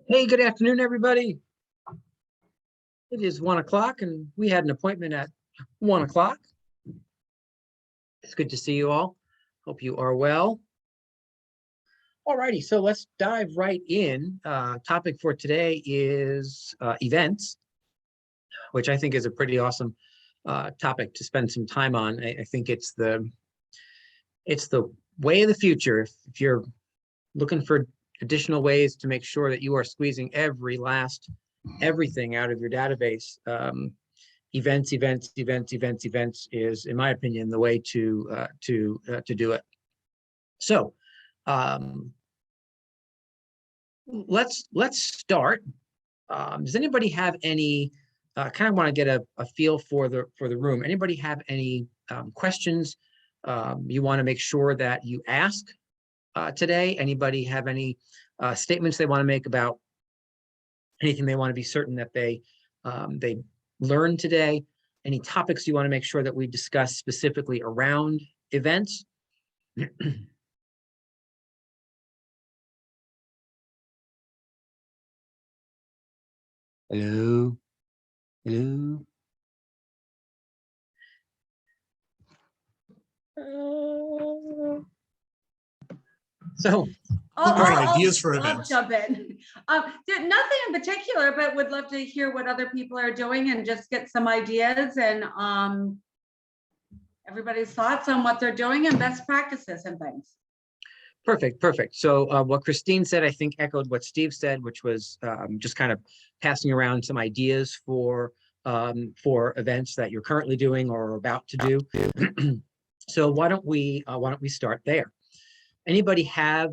Hey, good afternoon, everybody. It is 1 o'clock and we had an appointment at 1 o'clock. It's good to see you all. Hope you are well. All righty, so let's dive right in. Topic for today is events, which I think is a pretty awesome topic to spend some time on. I think it's the way of the future. If you're looking for additional ways to make sure that you are squeezing everything out of your database, events is, in my opinion, the way to do it. So let's start. Does anybody have any? Kind of want to get a feel for the room. Anybody have any questions you want to make sure that you ask today? Anybody have any statements they want to make about anything they want to be certain that they learned today? Any topics you want to make sure that we discuss specifically around events? Hello? Hello? So, ideas for events. I'll jump in. Nothing in particular, but would love to hear what other people are doing and just get some ideas and everybody's thoughts on what they're doing and best practices and things. Perfect. So what Christine said, I think echoed what Steve said, which was just kind of passing around some ideas for events that you're currently doing or are about to do. So why don't we start there? Anybody have,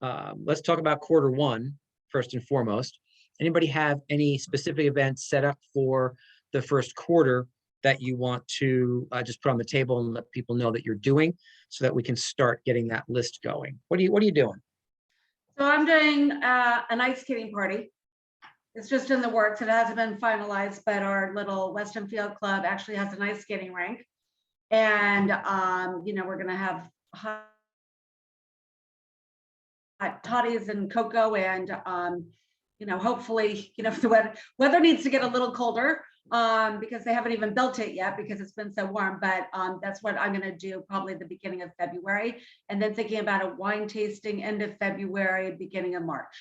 let's talk about Q1 first and foremost. Anybody have any specific events set up for the first quarter that you want to just put on the table and let people know that you're doing, so that we can start getting that list going? What are you doing? So I'm doing an ice skating party. It's just in the works. It hasn't been finalized, but our little Western Field Club actually has an ice skating rink. And, we're going to have hot toddies and cocoa and, hopefully, the weather needs to get a little colder because they haven't even built it yet because it's been so warm. But that's what I'm going to do probably the beginning of February. And then thinking about a wine tasting end of February, beginning of March.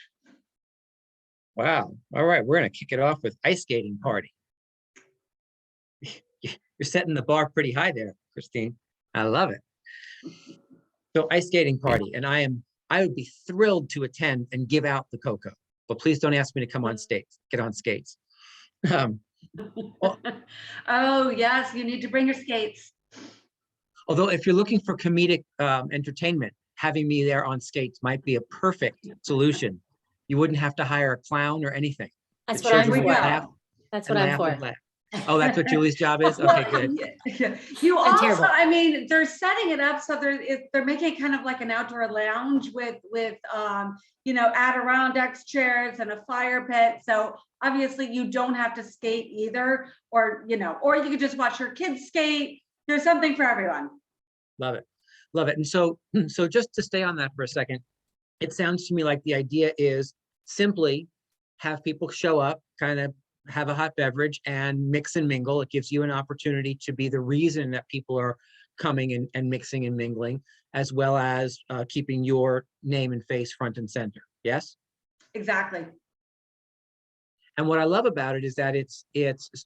Wow. All right. We're going to kick it off with ice skating party. You're setting the bar pretty high there, Christine. I love it. So ice skating party. And I would be thrilled to attend and give out the cocoa, but please don't ask me to come on skates, get on skates. Oh yes, you need to bring your skates. Although if you're looking for comedic entertainment, having me there on skates might be a perfect solution. You wouldn't have to hire a clown or anything. That's what I'm for. That's what I'm for. Oh, that's what Julie's job is? Okay, good. Yeah. You also, terrible. I mean, they're setting it up so they're making it kind of like an outdoor lounge with Adirondacks chairs and a fire pit. So obviously you don't have to skate either, or you could just watch your kids skate. There's something for everyone. Love it. And so just to stay on that for a second, it sounds to me like the idea is simply have people show up, kind of have a hot beverage and mix and mingle. It gives you an opportunity to be the reason that people are coming and mixing and mingling, as well as keeping your name and face front and center. Yes? Exactly. And what I love about it is that it's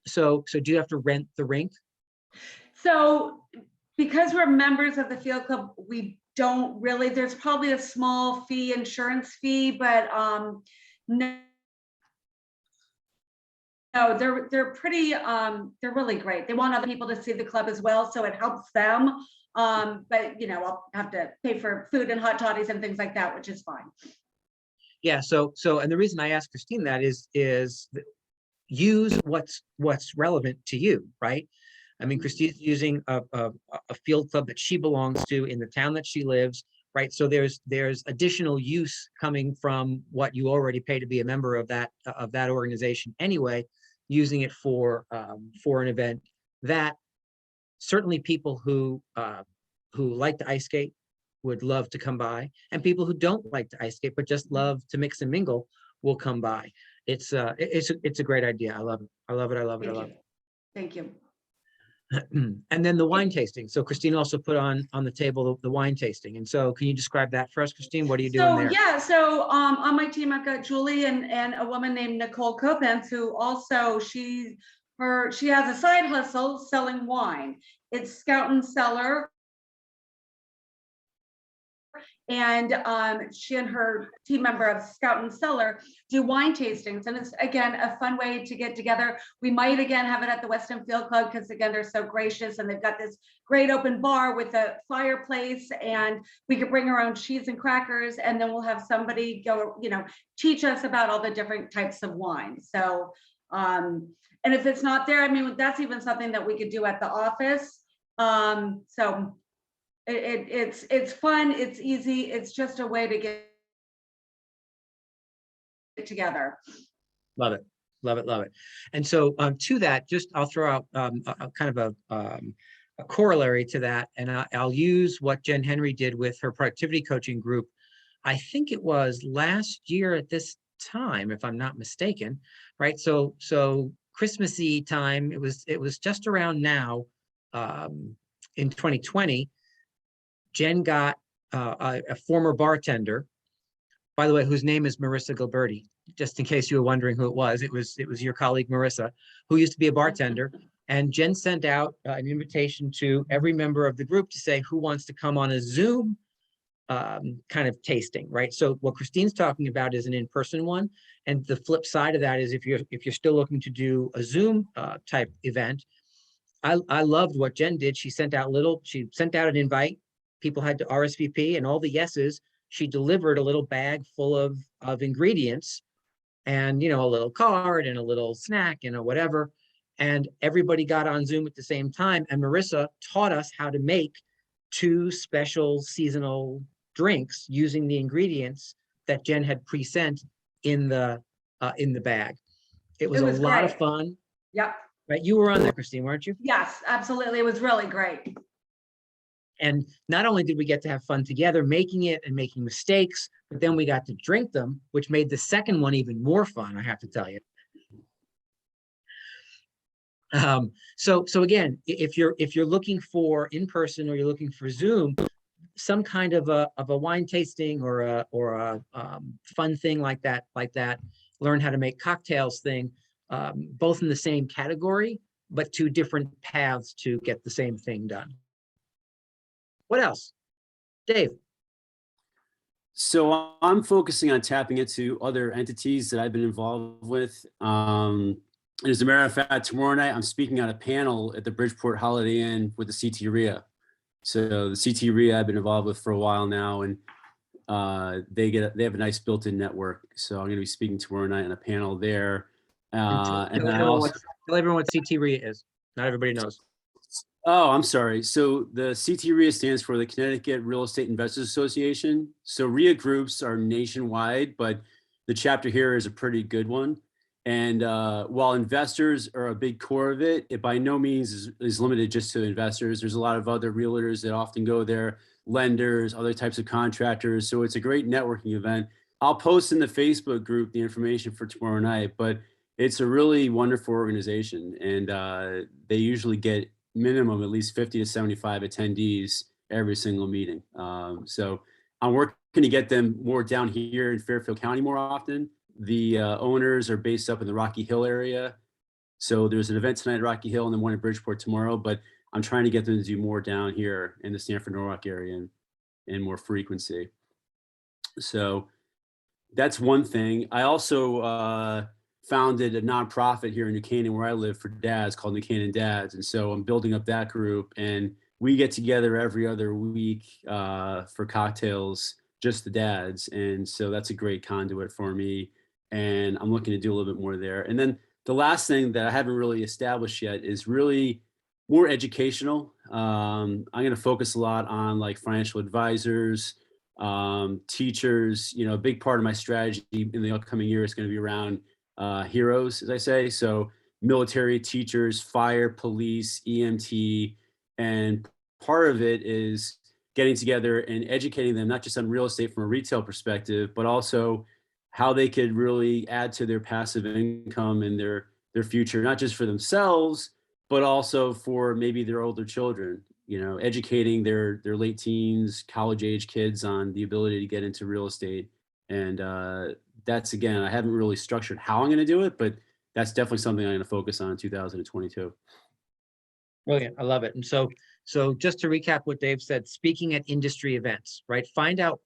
so do you have to rent the rink? So because we're members of the field club, we don't really, there's probably a small fee, insurance fee, but no, they're pretty, they're really great. They want other people to see the club as well, so it helps them. But I'll have to pay for food and hot toddies and things like that, which is fine. Yeah. So and the reason I asked Christine that is use what's relevant to you, right? I mean, Christine's using a field club that she belongs to in the town that she lives, right? So there's additional use coming from what you already pay to be a member of that organization anyway, using it for an event that certainly people who like to ice skate would love to come by, and people who don't like to ice skate but just love to mix and mingle will come by. It's a great idea. I love it. I love it. I love it. I love it. Thank you. And then the wine tasting. So Christine also put on the table the wine tasting. And so can you describe that for us, Christine? What are you doing there? Yeah, so on my team, I've got Julie and a woman named Nicole Copens, who also she has a side hustle selling wine. It's Scout and Cellar. And she and her team member of Scout and Cellar do wine tastings. And it's, again, a fun way to get together. We might, again, have it at the Weston Field Club because, again, they're so gracious and they've got this great open bar with a fireplace, and we could bring our own cheese and crackers, and then we'll have somebody go, teach us about all the different types of wine. So, and if it's not there, I mean, that's even something that we could do at the office. So it's fun, it's easy, it's just a way to get together. Love it, love it, love it. And so to that, just I'll throw out a kind of a corollary to that, and I'll use what Jen Henry did with her productivity coaching group. I think it was last year at this time, if I'm not mistaken, right? So Christmassy time, it was just around now, in 2020. Jen got a former bartender, by the way, whose name is Marissa Gilberti. Just in case you were wondering who it was your colleague Marissa, who used to be a bartender. And Jen sent out an invitation to every member of the group to say who wants to come on a Zoom kind of tasting, right? So what Christine's talking about is an in-person one, and the flip side of that is if you're still looking to do a Zoom type event. I loved what Jen did. She sent out an invite. People had to RSVP, and all the yeses, she delivered a little bag full of ingredients and, a little card and a little snack and a whatever. And everybody got on Zoom at the same time. And Marissa taught us how to make 2 special seasonal drinks using the ingredients that Jen had pre-sent in the bag. It was a lot of fun. Yep. Right. You were on there, Christine, weren't you? Yes, absolutely. It was really great. And not only did we get to have fun together making it and making mistakes, but then we got to drink them, which made the second one even more fun, I have to tell you. So again, if you're looking for in-person or you're looking for Zoom, some kind of a wine tasting or a fun thing like that, learn how to make cocktails thing, both in the same category, but 2 different paths to get the same thing done. What else? Dave? So I'm focusing on tapping into other entities that I've been involved with. As a matter of fact, tomorrow night, I'm speaking on a panel at the Bridgeport Holiday Inn with the CT RIA. So the CT RIA I've been involved with for a while now, and they have a nice built-in network. So I'm going to be speaking tomorrow night on a panel there. Tell everyone what CT RIA is. Not everybody knows. Oh, I'm sorry. So the CT RIA stands for the Connecticut Real Estate Investors Association. So RIA groups are nationwide, but the chapter here is a pretty good one. And while investors are a big core of it, it by no means is limited just to investors. There's a lot of other realtors that often go there, lenders, other types of contractors. So it's a great networking event. I'll post in the Facebook group the information for tomorrow night, but it's a really wonderful organization. And they usually get minimum at least 50 to 75 attendees every single meeting. So I'm working to get them more down here in Fairfield County more often. The owners are based up in the Rocky Hill area. So there's an event tonight at Rocky Hill and then one in Bridgeport tomorrow, but I'm trying to get them to do more down here in the Stanford Norwalk area and more frequency. So that's one thing. I also founded a nonprofit here in New Canaan where I live for dads called New Canaan Dads. And so I'm building up that group, and we get together every other week for cocktails, just the dads. And so that's a great conduit for me. And I'm looking to do a little bit more there. And then the last thing that I haven't really established yet is really more educational. I'm going to focus a lot on like financial advisors, teachers. A big part of my strategy in the upcoming year is going to be around heroes, as I say. So military, teachers, fire, police, EMT, and part of it is getting together and educating them, not just on real estate from a retail perspective, but also how they could really add to their passive income and their future, not just for themselves, but also for maybe their older children, educating their late teens, college age kids on the ability to get into real estate. And that's, again, I haven't really structured how I'm going to do it, but that's definitely something I'm going to focus on in 2022. Brilliant. I love it. And so just to recap what Dave said, speaking at industry events, right? Find out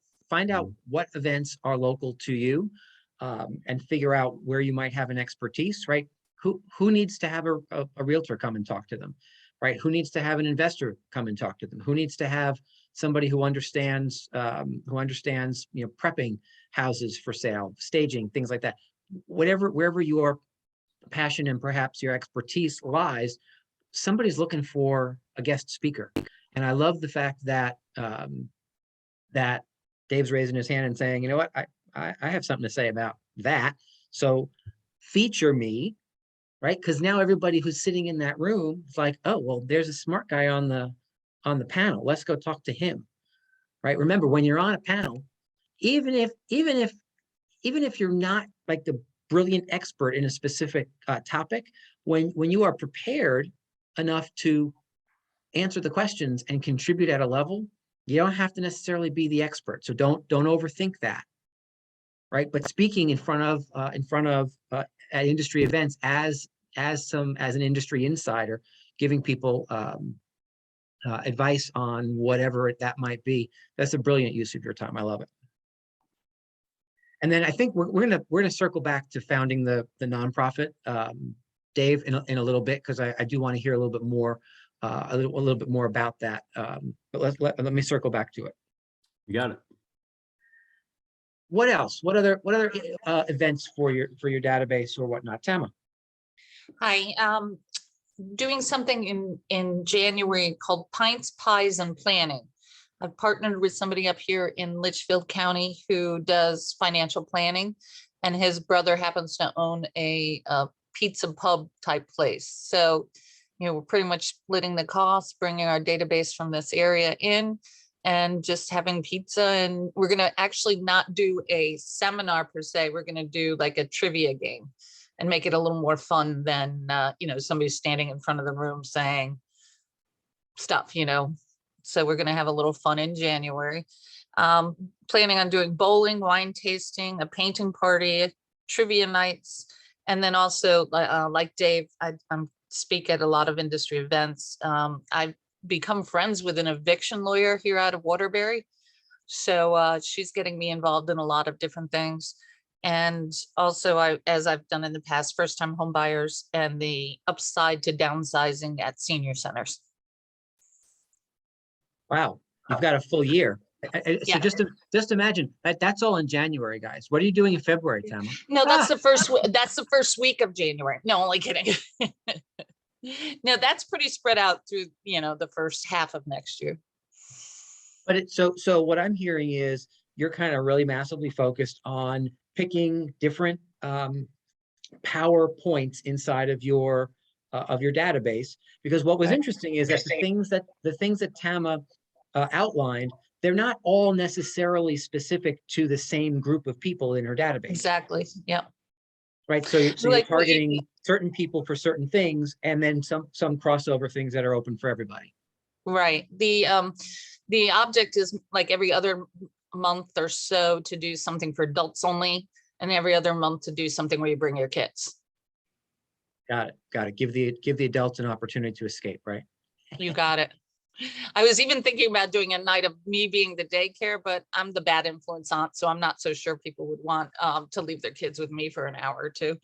what events are local to you, and figure out where you might have an expertise, right? Who needs to have a realtor come and talk to them, right? Who needs to have an investor come and talk to them? Who needs to have somebody who understands, prepping houses for sale, staging, things like that. Wherever your passion and perhaps your expertise lies, somebody's looking for a guest speaker. And I love the fact that that Dave's raising his hand and saying, you know what, I have something to say about that. So feature me, right? Because now everybody who's sitting in that room is like, oh, well, there's a smart guy on the panel. Let's go talk to him, right? Remember, when you're on a panel, even if you're not like the brilliant expert in a specific topic, when you are prepared enough to answer the questions and contribute at a level, you don't have to necessarily be the expert. So don't overthink that, right? But speaking in front of at industry events as an industry insider, giving people advice on whatever that might be, that's a brilliant use of your time. I love it. And then I think we're gonna circle back to founding the nonprofit, Dave, in a little bit, because I do want to hear a little bit more a little bit more about that. But let me circle back to it. You got it. What else? What other events for your database or whatnot, Tama? Hi, doing something in January called Pints, Pies, and Planning. I've partnered with somebody up here in Litchfield County who does financial planning, and his brother happens to own a pizza pub type place. So, we're pretty much splitting the costs, bringing our database from this area in, and just having pizza. And we're going to actually not do a seminar per se. We're going to do like a trivia game and make it a little more fun than, somebody standing in front of the room saying stuff, So we're going to have a little fun in January. Planning on doing bowling, wine tasting, a painting party, trivia nights. And then also, like Dave, I'm speak at a lot of industry events. I've become friends with an eviction lawyer here out of Waterbury. So she's getting me involved in a lot of different things. And also, as I've done in the past, first-time home buyers and the upside to downsizing at senior centers. Wow, you've got a full year. So Yeah. just imagine that's all in January, guys. What are you doing in February, Tama? No, that's the first. That's the first week of January. No, only kidding. No, that's pretty spread out through the first half of next year. But so what I'm hearing is you're kind of really massively focused on picking different power points inside of your database, because what was interesting is that the things that Tama outlined, they're not all necessarily specific to the same group of people in her database. Exactly. Yeah. Right. So you're Like targeting certain people for certain things, and then some crossover things that are open for everybody. Right. The object is like every other month or so to do something for adults only, and every other month to do something where you bring your kids. Got it. Give the adults an opportunity to escape, right? You got it. I was even thinking about doing a night of me being the daycare, but I'm the bad influence aunt, so I'm not so sure people would want to leave their kids with me for an hour or two.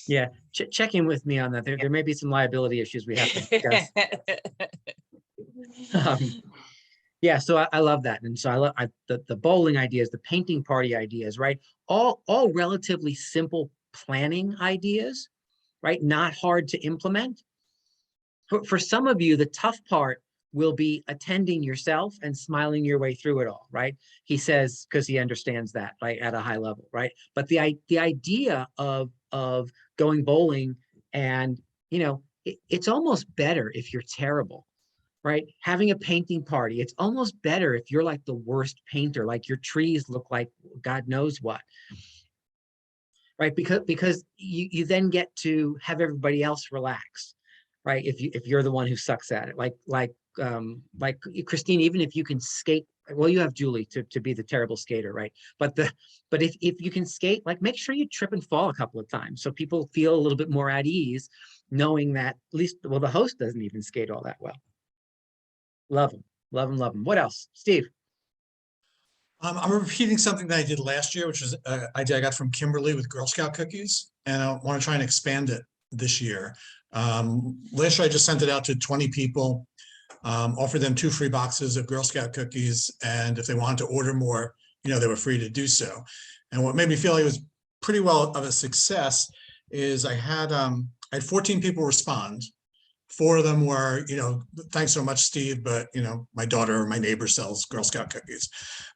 Yeah, check in with me on that. There may be some liability issues we have to discuss. Yeah, so I love that, and so I love the bowling ideas, the painting party ideas, right? All relatively simple planning ideas, right? Not hard to implement. For some of you, the tough part will be attending yourself and smiling your way through it all, right? He says, because he understands that, right, at a high level, right? But the idea of going bowling, and it's almost better if you're terrible, right? Having a painting party, it's almost better if you're like the worst painter, like your trees look like God knows what. right? Because you then get to have everybody else relax, right? If you're the one who sucks at it, like Christine, even if you can skate, well, you have Julie to be the terrible skater, right? But if you can skate, like make sure you trip and fall a couple of times so people feel a little bit more at ease, knowing that at least, well, the host doesn't even skate all that well. Love them, love them, love them. What else, Steve? I'm repeating something that I did last year, which was an idea I got from Kimberly with Girl Scout cookies, and I want to try and expand it this year. Last year I just sent it out to 20 people, offered them 2 free boxes of Girl Scout cookies, and if they wanted to order more, they were free to do so. And what made me feel like it was pretty well of a success is I had 14 people respond. 4 of them were, thanks so much, Steve, but, my daughter or my neighbor sells Girl Scout cookies.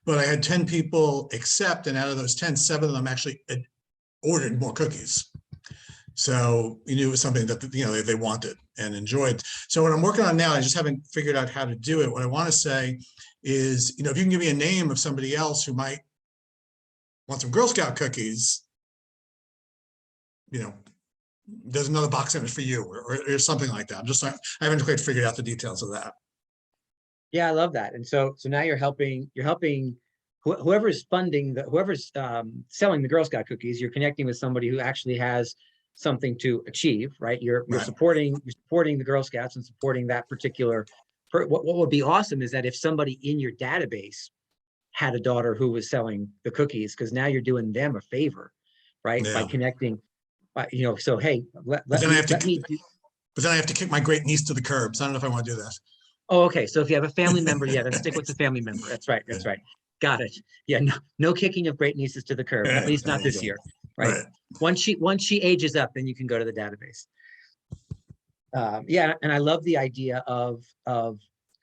But I had 10 people accept, and out of those 10, 7 of them actually ordered more cookies. So you knew it was something that, they wanted and enjoyed. So what I'm working on now, I just haven't figured out how to do it. What I want to say is, if you can give me a name of somebody else who might want some Girl Scout cookies, there's another box in it for you, or something like that. I haven't quite figured out the details of that. Yeah, I love that. And so now you're helping whoever's funding whoever's selling the Girl Scout cookies, you're connecting with somebody who actually has something to achieve, right? You're Right. supporting the Girl Scouts and supporting that particular. What would be awesome is that if somebody in your database had a daughter who was selling the cookies, because now you're doing them a favor, right? Yeah. By connecting, so hey, let But then I have me to, but then I have to kick my great niece to the curb. So I don't know if I want to do that. Oh, okay. So if you have a family member, yeah, then stick with the family member. That's right. That's right. Got it. Yeah, no kicking of great nieces to the curb, at least not this year, right? Once she ages up, then you can go to the database. Yeah, and I love the idea of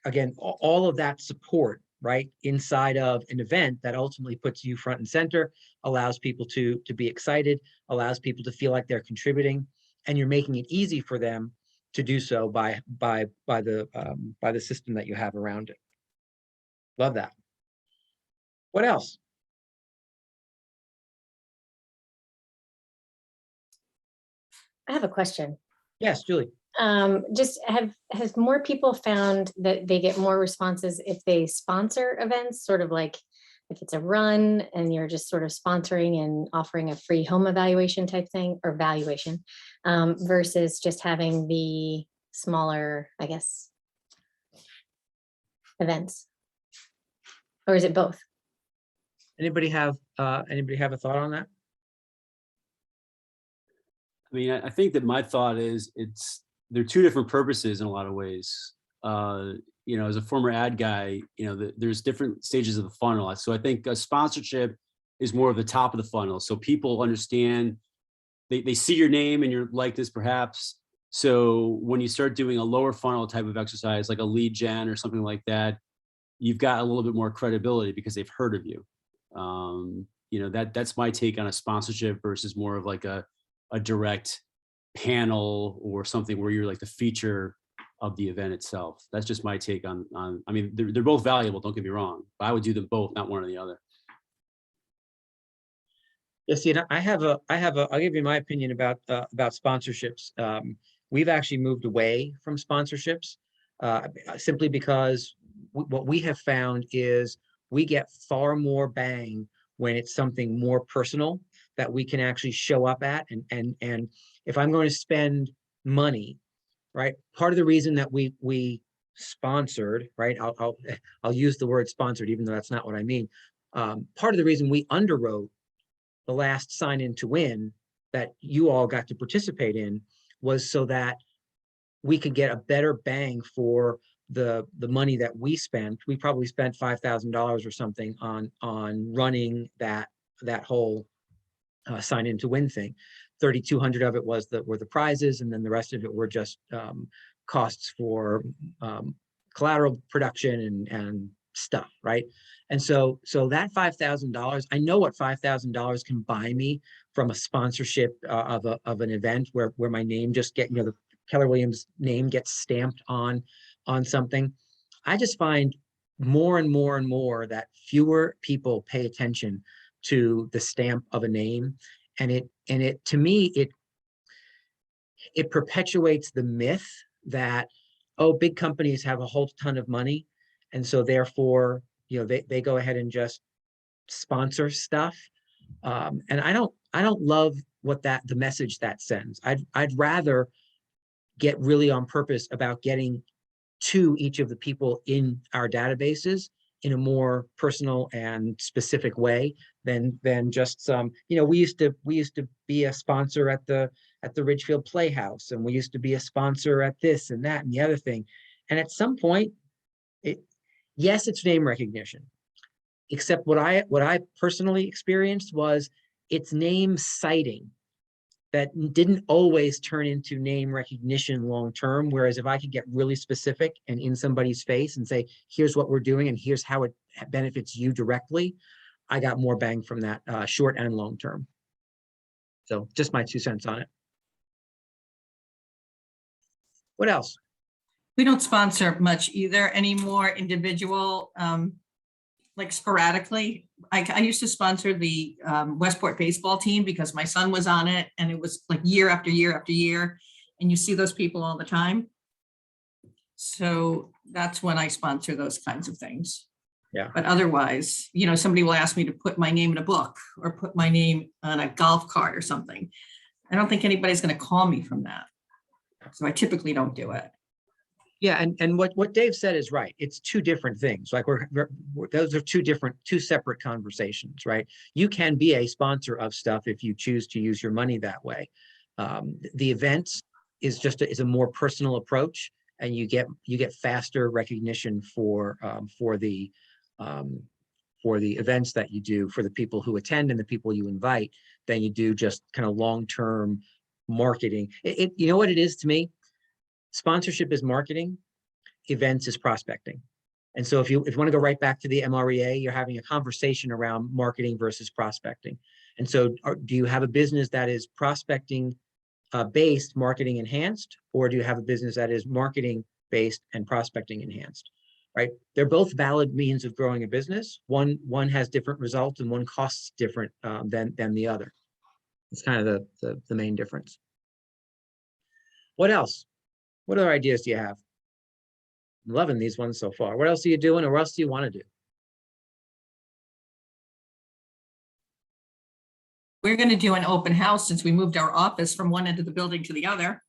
again, all of that support, right, inside of an event that ultimately puts you front and center, allows people to be excited, allows people to feel like they're contributing, and you're making it easy for them to do so by the system that you have around it. Love that. What else? I have a question. Yes, Julie. Just has more people found that they get more responses if they sponsor events, sort of like if it's a run and you're just sort of sponsoring and offering a free home evaluation type thing, or valuation, versus just having the smaller, I guess, events? Or is it both? Anybody have a thought on that? I mean, I think that my thought is they're 2 different purposes in a lot of ways. As a former ad guy, there's different stages of the funnel. So I think a sponsorship is more of the top of the funnel. So people understand, they see your name and your likeness perhaps. So when you start doing a lower funnel type of exercise, like a lead gen or something like that, you've got a little bit more credibility because they've heard of you. That's my take on a sponsorship versus more of like a direct panel or something where you're like the feature of the event itself. That's just my take on I mean, they're both valuable, don't get me wrong, but I would do them both, not one or the other. Yes, I'll give you my opinion about sponsorships. We've actually moved away from sponsorships simply because what we have found is we get far more bang when it's something more personal that we can actually show up at. And if I'm going to spend money, right, part of the reason that we sponsored, right, I'll use the word sponsored, even though that's not what I mean. Part of the reason we underwrote the last sign in to win that you all got to participate in was so that we could get a better bang for the money that we spent. We probably spent $5,000 or something on running that whole sign in to win thing. 3,200 of it were the prizes, and then the rest of it were just costs for collateral production and stuff, right? And so that $5,000, I know what $5,000 can buy me from a sponsorship of an event where my name just the Keller Williams name gets stamped on something. I just find more and more that fewer people pay attention to the stamp of a name, it to me, it perpetuates the myth that, oh, big companies have a whole ton of money, and so therefore, they go ahead and just sponsor stuff. And I don't love the message that sends. I'd rather get really on purpose about getting to each of the people in our databases in a more personal and specific way than just some, we used to be a sponsor at the Ridgefield Playhouse, and we used to be a sponsor at this and that and the other thing. And at some point, yes, it's name recognition. Except what I personally experienced was it's name citing that didn't always turn into name recognition long term. Whereas if I could get really specific and in somebody's face and say, here's what we're doing and here's how it benefits you directly, I got more bang from that, short and long term. So just my 2 cents on it. What else? We don't sponsor much either anymore, individual, like sporadically. I used to sponsor the Westport baseball team because my son was on it, and it was like year after year after year, and you see those people all the time. So that's when I sponsor those kinds of things. Yeah. But otherwise, somebody will ask me to put my name in a book or put my name on a golf cart or something. I don't think anybody's going to call me from that. So I typically don't do it. Yeah, and what Dave said is right. It's 2 different things. Like those are 2 separate conversations, right? You can be a sponsor of stuff if you choose to use your money that way. The events is just is a more personal approach, and you get faster recognition for the events that you do, for the people who attend and the people you invite, than you do just kind of long-term marketing. You know what it is to me? Sponsorship is marketing, events is prospecting. And so if you want to go right back to the MREA, you're having a conversation around marketing versus prospecting. And so do you have a business that is prospecting based, marketing enhanced, or do you have a business that is marketing based and prospecting enhanced, right? They're both valid means of growing a business. One has different results and one costs different than the other. It's kind of the main difference. What else? What other ideas do you have? I'm loving these ones so far. What else are you doing, or what else do you want to do? We're going to do an open house since we moved our office from one end of the building to the other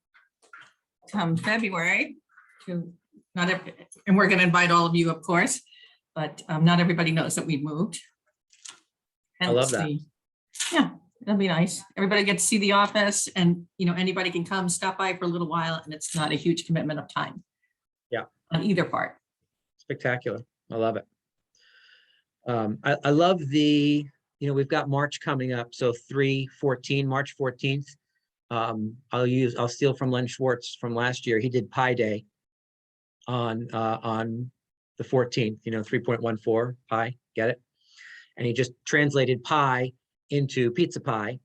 come February. And we're going to invite all of you, of course, but not everybody knows that we've moved. I love that. Yeah, that'll be nice. Everybody gets to see the office, and anybody can come stop by for a little while, and it's not a huge commitment of time. Yeah. On either part. Spectacular. I love it. I love we've got March coming up. So March 14th. I'll steal from Len Schwartz from last year. He did Pi Day on the 14th, 3.14 pi, get it? And he just translated pi into pizza pie.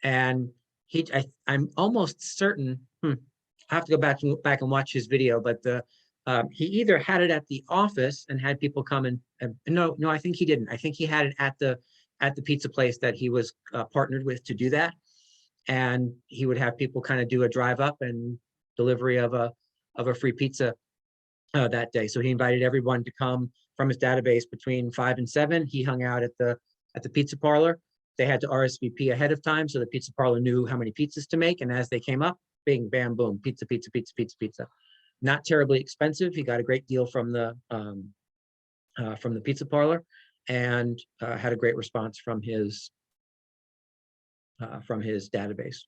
And I'm almost certain, I have to go back and watch his video, but he either had it at the office and had people come and no, I think he didn't. I think he had it at the pizza place that he was partnered with to do that. And he would have people kind of do a drive up and delivery of a free pizza that day. So he invited everyone to come from his database between 5 and 7. He hung out at the pizza parlor. They had to RSVP ahead of time, so the pizza parlor knew how many pizzas to make. And as they came up, bing, bam, boom, pizza, pizza, pizza, pizza, pizza. Not terribly expensive. He got a great deal from the pizza parlor, and had a great response from his database.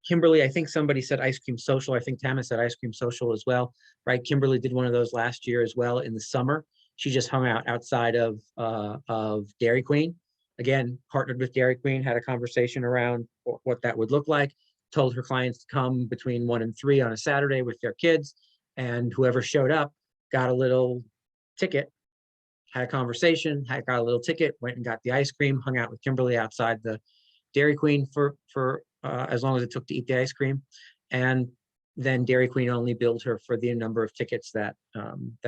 Kimberly, I think somebody said ice cream social. I think Tama said ice cream social as well, right? Kimberly did one of those last year as well in the summer. She just hung out outside of Dairy Queen. Again, partnered with Dairy Queen, had a conversation around what that would look like, told her clients to come between 1 and 3 on a Saturday with their kids, and whoever showed up got a little ticket, had a conversation, got a little ticket, went and got the ice cream, hung out with Kimberly outside the Dairy Queen for as long as it took to eat the ice cream. And then Dairy Queen only billed her for the number of tickets that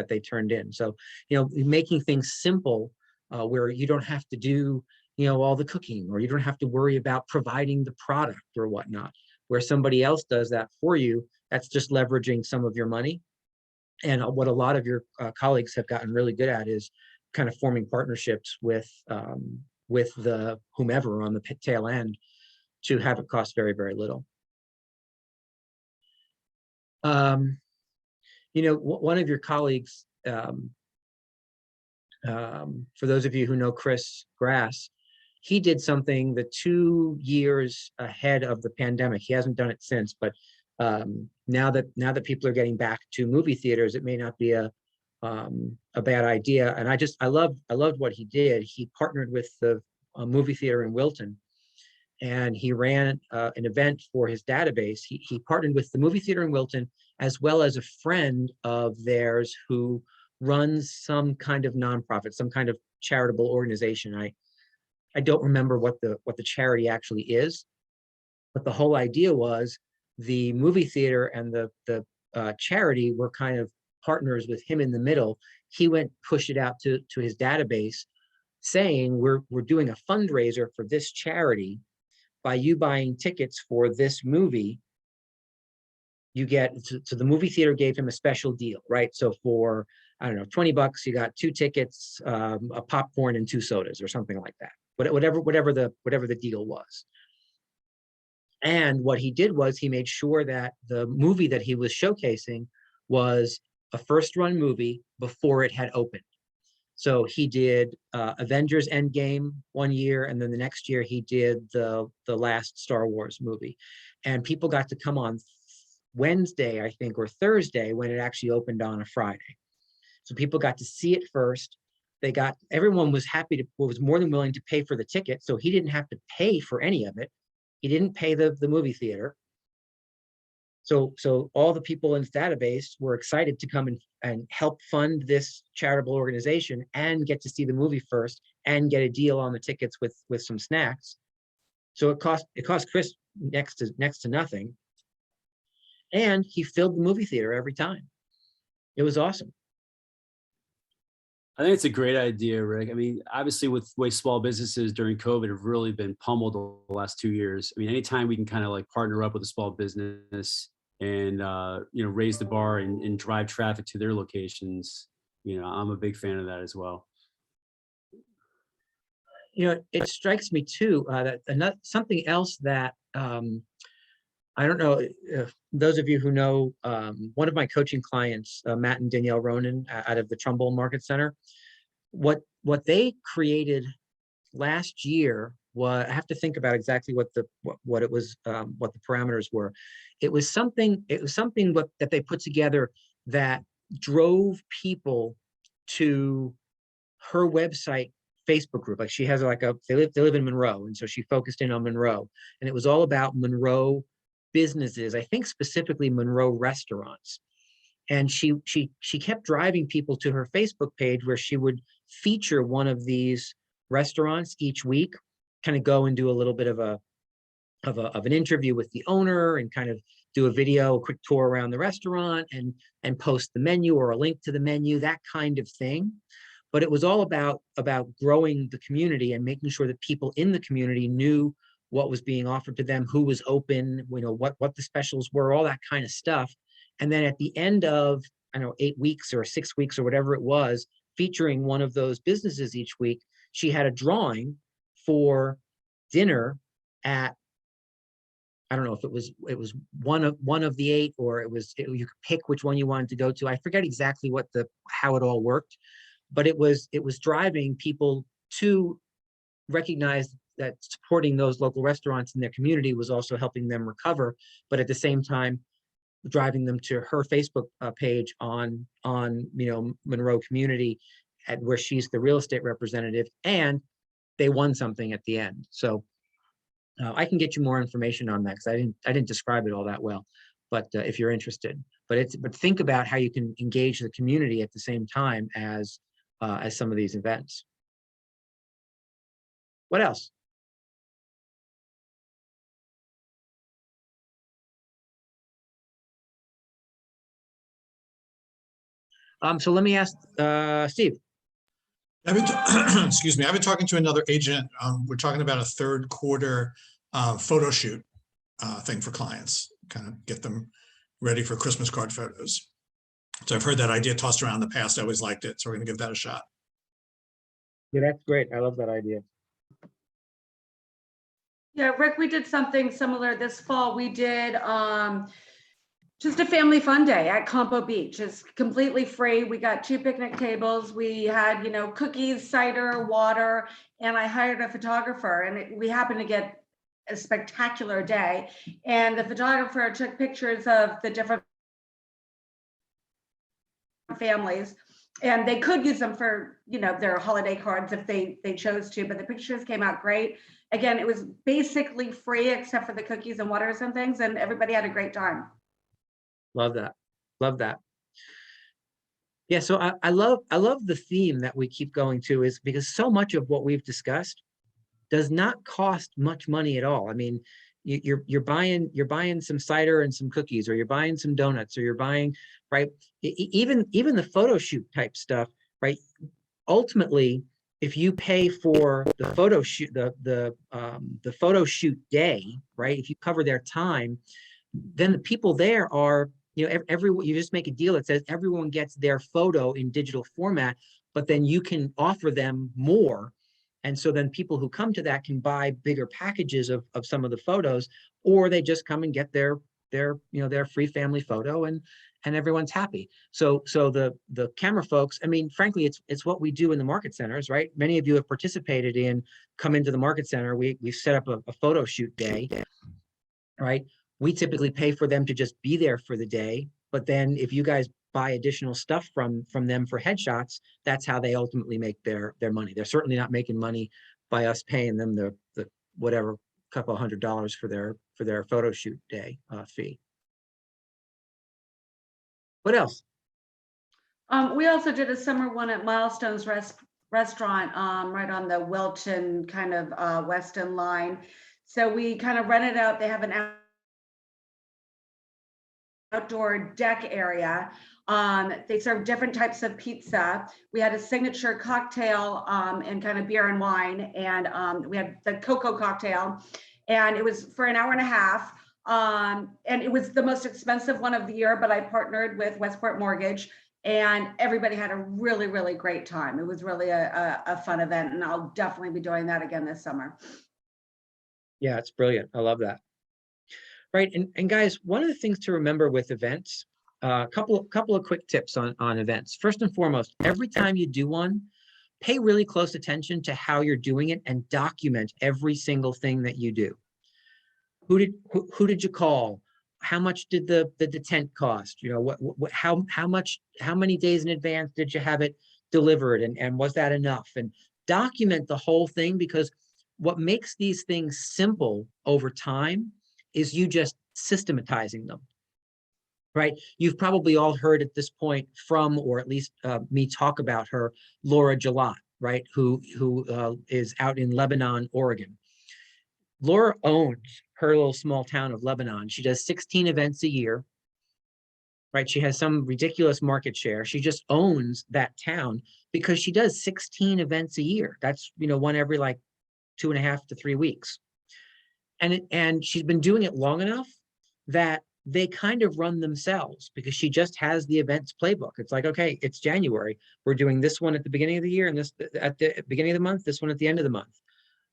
they turned in. So, making things simple where you don't have to do all the cooking, or you don't have to worry about providing the product or whatnot, where somebody else does that for you. That's just leveraging some of your money. And what a lot of your colleagues have gotten really good at is kind of forming partnerships with the whomever on the tail end to have it cost very, very little. One of your colleagues, for those of you who know Chris Grass, he did something the 2 years ahead of the pandemic. He hasn't done it since, but now that people are getting back to movie theaters, it may not be a bad idea. And I loved what he did. He partnered with the movie theater in Wilton, and he ran an event for his database. He partnered with the movie theater in Wilton, as well as a friend of theirs who runs some kind of nonprofit, some kind of charitable organization. I don't remember what the charity actually is, but the whole idea was the movie theater and the charity were kind of partners with him in the middle. He went push it out to his database, saying we're doing a fundraiser for this charity. By you buying tickets for this movie, you get, so the movie theater gave him a special deal, right? So for, I don't know, $20, you got 2 tickets, a popcorn and 2 sodas or something like that. Whatever the deal was. And what he did was he made sure that the movie that he was showcasing was a first run movie before it had opened. So he did Avengers Endgame one year, and then the next year he did the last Star Wars movie. And people got to come on Wednesday, I think, or Thursday, when it actually opened on a Friday. So people got to see it first. Everyone was was more than willing to pay for the ticket. So he didn't have to pay for any of it. He didn't pay the movie theater. So all the people in his database were excited to come and help fund this charitable organization and get to see the movie first and get a deal on the tickets with some snacks. So it cost Chris next to nothing. And he filled the movie theater every time. It was awesome. I think it's a great idea, Rick. I mean, obviously with way small businesses during COVID have really been pummeled the last 2 years. I mean, anytime we can kind of like partner up with a small business and, raise the bar and drive traffic to their locations, I'm a big fan of that as well. It strikes me too, that something else that, I don't know, those of you who know, one of my coaching clients, Matt and Danielle Ronan out of the Trumbull Market Center, what they created last year was, I have to think about exactly what it was, what the parameters were. It was something that they put together that drove people to her website Facebook group. Like she has they live in Monroe, and so she focused in on Monroe, and it was all about Monroe businesses, I think specifically Monroe restaurants. And she kept driving people to her Facebook page, where she would feature one of these restaurants each week, kind of go and do a little bit of an interview with the owner, and kind of do a quick tour around the restaurant, and post the menu or a link to the menu, that kind of thing. But it was all about growing the community and making sure that people in the community knew what was being offered to them, who was open, what the specials were, all that kind of stuff. And then at the end of, 8 weeks or 6 weeks or whatever it was, featuring one of those businesses each week, she had a drawing for dinner at, I don't know if it was one of the 8, or you could pick which one you wanted to go to. I forget exactly how it all worked, but it was driving people to recognize that supporting those local restaurants in their community was also helping them recover, but at the same time driving them to her Facebook page on Monroe community, where she's the real estate representative, and they won something at the end. So I can get you more information on that, because I didn't describe it all that well, but if you're interested. But think about how you can engage the community at the same time as some of these events. What else? So let me ask Steve. I've been, excuse me, I've been talking to another agent. We're talking about a third quarter photo shoot thing for clients, kind of get them ready for Christmas card photos. So I've heard that idea tossed around in the past. I always liked it. So we're going to give that a shot. Yeah, that's great. I love that idea. Yeah, Rick, we did something similar this fall. We did just a family fun day at Campo Beach. It's completely free. We got 2 picnic tables. We had, you know, cookies, cider, water, and I hired a photographer, and we happened to get a spectacular day. And the photographer took pictures of the different families, and they could use them for, you know, their holiday cards if they chose to, but the pictures came out great. Again, it was basically free except for the cookies and waters and things, and everybody had a great time. Love that. Love that. Yeah, so I love the theme that we keep going to, is because so much of what we've discussed does not cost much money at all. I mean, you're buying some cider and some cookies, or you're buying some donuts, or you're buying, right? Even the photo shoot type stuff, right? Ultimately, if you pay for the photo shoot, the photo shoot day, right? If you cover their time, then the people there are, you know, everyone, you just make a deal that says everyone gets their photo in digital format, but then you can offer them more. And so then people who come to that can buy bigger packages of some of the photos, or they just come and get their free family photo, and everyone's happy. So the camera folks, I mean, frankly, it's what we do in the market centers, right? Many of you have participated in come into the market center. We've set up a photo shoot day, right? We typically pay for them to just be there for the day. But then if you guys buy additional stuff from them for headshots, that's how they ultimately make their money. They're certainly not making money by us paying them the whatever couple $100 for their photo shoot day fee. What else? We also did a summer one at Milestones Restaurant, right on the Wilton kind of Weston line. So we kind of rented out, they have an outdoor deck area. They serve different types of pizza. We had a signature cocktail and kind of beer and wine, and we had the cocoa cocktail, and it was for an hour and a half. And it was the most expensive one of the year, but I partnered with Westport Mortgage, and everybody had a really, really great time. It was really a fun event, and I'll definitely be doing that again this summer. Yeah, it's brilliant. I love that. Right, and guys, one of the things to remember with events, a couple of quick tips on events. First and foremost, every time you do one, pay really close attention to how you're doing it and document every single thing that you do. Who did you call? How much did the tent cost? You know, how many days in advance did you have it delivered, and was that enough? And document the whole thing, because what makes these things simple over time is you just systematizing them, right? You've probably all heard at this point from, or at least me talk about her, Laura Jalot, right? Who is out in Lebanon, Oregon. Laura owns her little small town of Lebanon. She does 16 events a year, right? She has some ridiculous market share. She just owns that town because she does 16 events a year. That's, you know, one every like 2.5 to 3 weeks. And she's been doing it long enough that they kind of run themselves, because she just has the events playbook. It's like, okay, it's January. We're doing this one at the beginning of the year, and this at the beginning of the month, this one at the end of the month.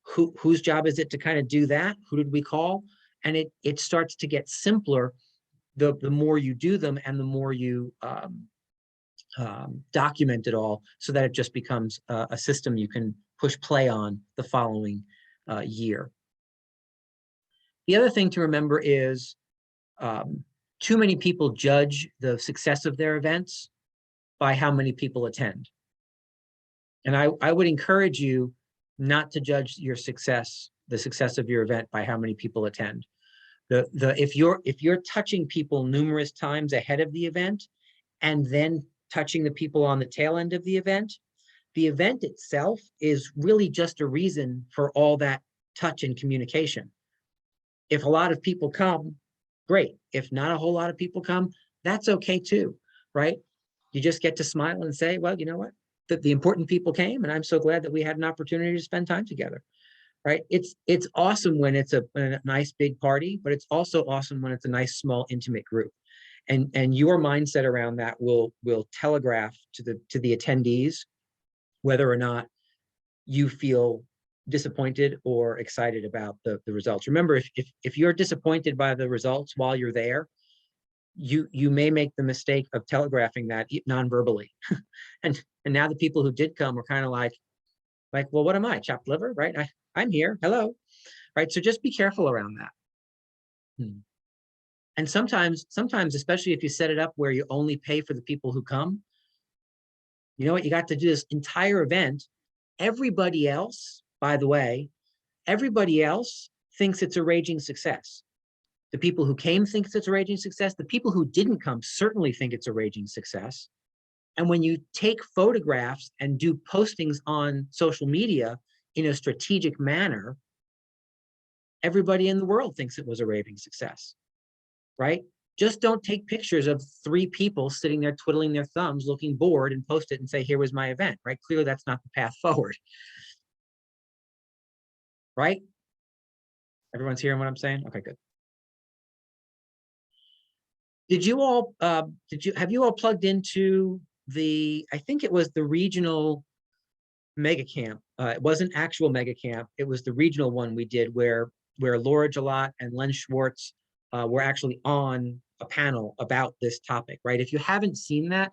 Whose job is it to kind of do that? Who did we call? And it starts to get simpler the more you do them, and the more you document it all, so that it just becomes a system you can push play on the following year. The other thing to remember is too many people judge the success of their events by how many people attend. And I would encourage you not to judge your success, the success of your event, by how many people attend. If you're touching people numerous times ahead of the event, and then touching the people on the tail end of the event itself is really just a reason for all that touch and communication. If a lot of people come, great. If not a whole lot of people come, that's okay too, right? You just get to smile and say, well, you know what? that the important people came, and I'm so glad that we had an opportunity to spend time together. Right? It's awesome when it's a nice big party, but it's also awesome when it's a nice, small, intimate group. And your mindset around that will telegraph to the attendees whether or not you feel disappointed or excited about the results. Remember, if you're disappointed by the results while you're there, you may make the mistake of telegraphing that non-verbally. and now the people who did come are kind of like, well, what am I, chopped liver, right? I'm here, hello, right? So just be careful around that. And sometimes, especially if you set it up where you only pay for the people who come, you know what, you got to do this entire event. Everybody else, by the way, everybody else thinks it's a raging success. The people who came think it's a raging success. The people who didn't come certainly think it's a raging success. And when you take photographs and do postings on social media in a strategic manner, everybody in the world thinks it was a raving success, right? Just don't take pictures of 3 people sitting there twiddling their thumbs, looking bored, and post it and say, here was my event, right? Clearly, that's not the path forward, right? Everyone's hearing what I'm saying? Okay, good. Did you all, have you all plugged into I think it was the regional mega camp. It wasn't actual mega camp. It was the regional one we did where Laura Gelat and Len Schwartz were actually on a panel about this topic, right? If you haven't seen that,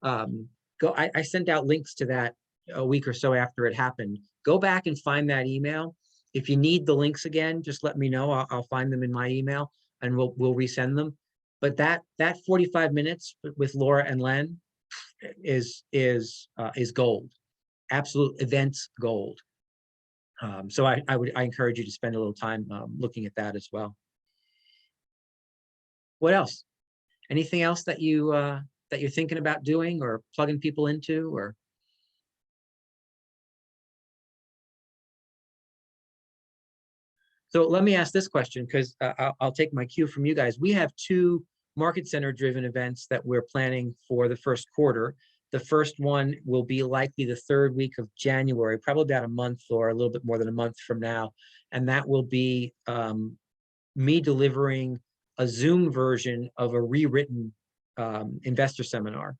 I sent out links to that a week or so after it happened. Go back and find that email. If you need the links again, just let me know. I'll find them in my email and we'll resend them. But that 45 minutes with Laura and Len is gold, absolute events gold. So I encourage you to spend a little time looking at that as well. What else? Anything else that you're thinking about doing or plugging people into, or? So let me ask this question, because I'll take my cue from you guys. We have 2 market center driven events that we're planning for the first quarter. The first one will be likely the 3rd week of January, probably about a month or a little bit more than a month from now. And that will be me delivering a Zoom version of a rewritten investor seminar.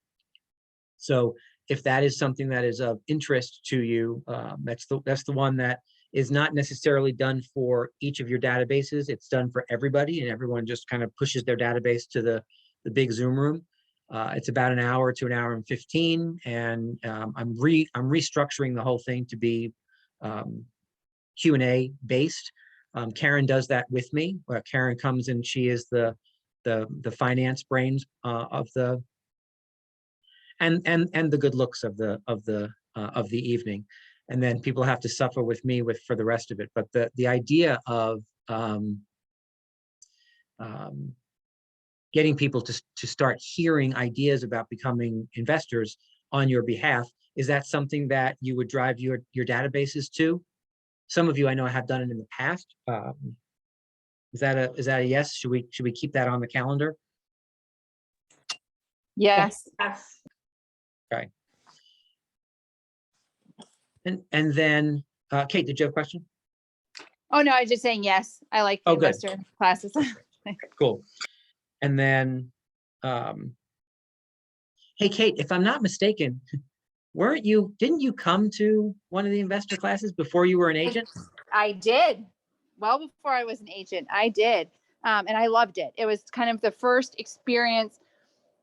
So if that is something that is of interest to you, that's the one that is not necessarily done for each of your databases. It's done for everybody, and everyone just kind of pushes their database to the big Zoom room. It's about an hour to an hour and 15, and I'm restructuring the whole thing to be Q&A based. Karen does that with me. Karen comes and she is the finance brains of the and the good looks of the evening. And then people have to suffer with me for the rest of it. But the idea of getting people to start hearing ideas about becoming investors on your behalf, is that something that you would drive your databases to? Some of you I know have done it in the past. Is that a yes? Should we keep that on the calendar? Yes. Yes. Okay. And then, Kate, did you have a question? Oh, no, I was just saying yes. I like the Oh, good. investor classes. Cool. And then, hey, Kate, if I'm not mistaken, didn't you come to one of the investor classes before you were an agent? I did. Well, before I was an agent, I did. And I loved it. It was kind of the first experience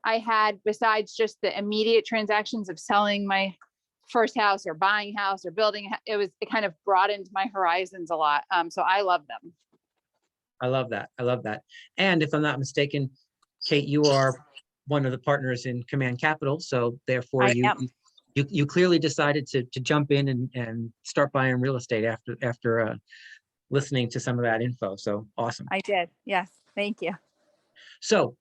I had besides just the immediate transactions of selling my first house or buying a house or building. It kind of broadened my horizons a lot. So I love them. I love that. I love that. And if I'm not mistaken, Kate, you are one of the partners in Command Capital. So therefore you clearly decided to jump in and start buying real estate after listening to some of that info. So awesome. I did. Yes. Thank you. So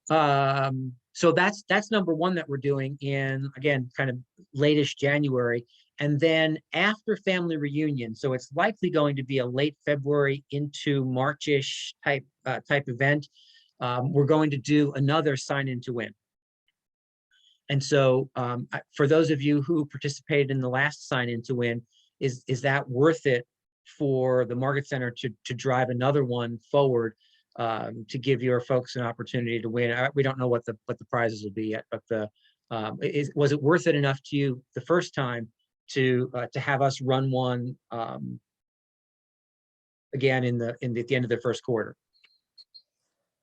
so that's number one that we're doing in, again, kind of late-ish January. And then after family reunion, so it's likely going to be a late February into March-ish type event. We're going to do another sign in to win. And so for those of you who participated in the last sign in to win, is that worth it for the Market Center to drive another one forward, to give your folks an opportunity to win? We don't know what the prizes will be yet, but was it worth it enough to you the first time to have us run one again at the end of the first quarter?